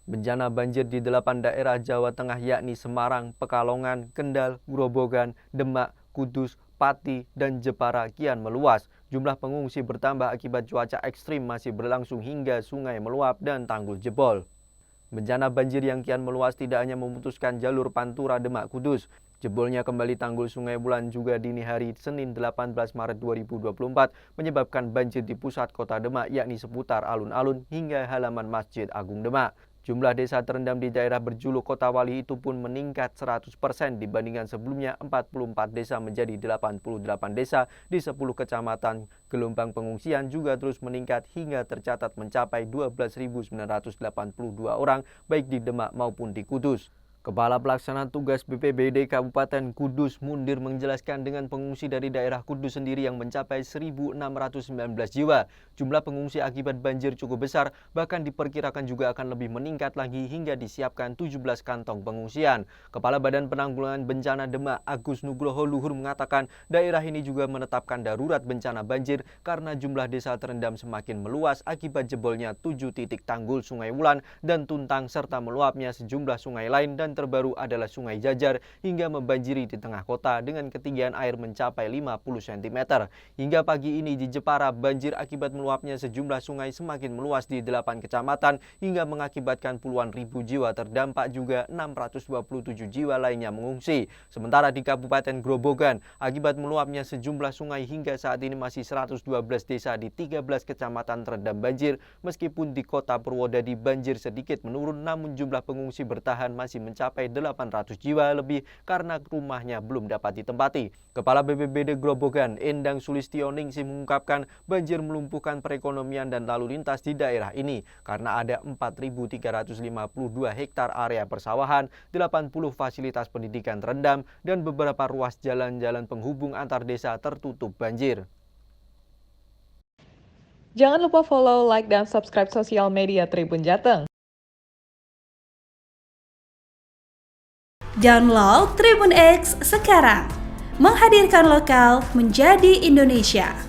Bencana banjir di 8 daerah Jawa Tengah yakni Semarang, Pekalongan, Kendal, Grobogan, Demak, Kudus, Pati, dan Jepara kian meluas. Jumlah pengungsi bertambah akibat cuaca ekstrim masih berlangsung hingga sungai meluap dan tanggul jebol. Bencana banjir yang kian meluas tidak hanya memutuskan jalur Pantura Demak Kudus. Jebolnya kembali tanggul Sungai Bulan juga dini hari Senin 18 Maret 2024 menyebabkan banjir di pusat kota Demak yakni seputar alun-alun hingga halaman Masjid Agung Demak. Jumlah desa terendam di daerah berjuluk Kota Wali itu pun meningkat 100% dibandingkan sebelumnya. 44 desa menjadi 88 desa di 10 kecamatan. Gelombang pengungsian juga terus meningkat hingga tercatat mencapai 12.982 orang baik di Demak maupun di Kudus. Kepala Pelaksana Tugas BPBD Kabupaten Kudus Mundir menjelaskan dengan pengungsi dari daerah Kudus sendiri yang mencapai 1.619 jiwa. Jumlah pengungsi akibat banjir cukup besar, bahkan diperkirakan juga akan lebih meningkat lagi hingga disiapkan 17 kantong pengungsian. Kepala Badan Penanggulangan Bencana Demak Agus Nugroho Luhur mengatakan daerah ini juga menetapkan darurat bencana banjir karena jumlah desa terendam semakin meluas akibat jebolnya 7 titik tanggul Sungai Wulan dan Tuntang serta meluapnya sejumlah sungai lain dan terbaru adalah Sungai Jajar hingga membanjiri di tengah kota dengan ketinggian air mencapai 50 cm. Hingga pagi ini di Jepara, banjir akibat meluapnya sejumlah sungai semakin meluas di 8 kecamatan hingga mengakibatkan puluhan ribu jiwa terdampak juga 627 jiwa lainnya mengungsi. Sementara di Kabupaten Grobogan, akibat meluapnya sejumlah sungai hingga saat ini masih 112 desa di 13 kecamatan terendam banjir. Meskipun di kota Purwodadi banjir sedikit menurun, namun jumlah pengungsi bertahan masih mencapai 800 jiwa lebih karena rumahnya belum dapat ditempati. Kepala BPBD Grobogan, Endang Sulistioningsi mengungkapkan banjir melumpuhkan perekonomian dan lalu lintas di daerah ini karena ada 4.352 hektar area persawahan, 80 fasilitas pendidikan terendam, dan beberapa ruas jalan-jalan penghubung antar desa tertutup banjir. Jangan lupa follow, like, dan subscribe sosial media Tribun Jateng. Download Tribun X sekarang, menghadirkan lokal menjadi Indonesia.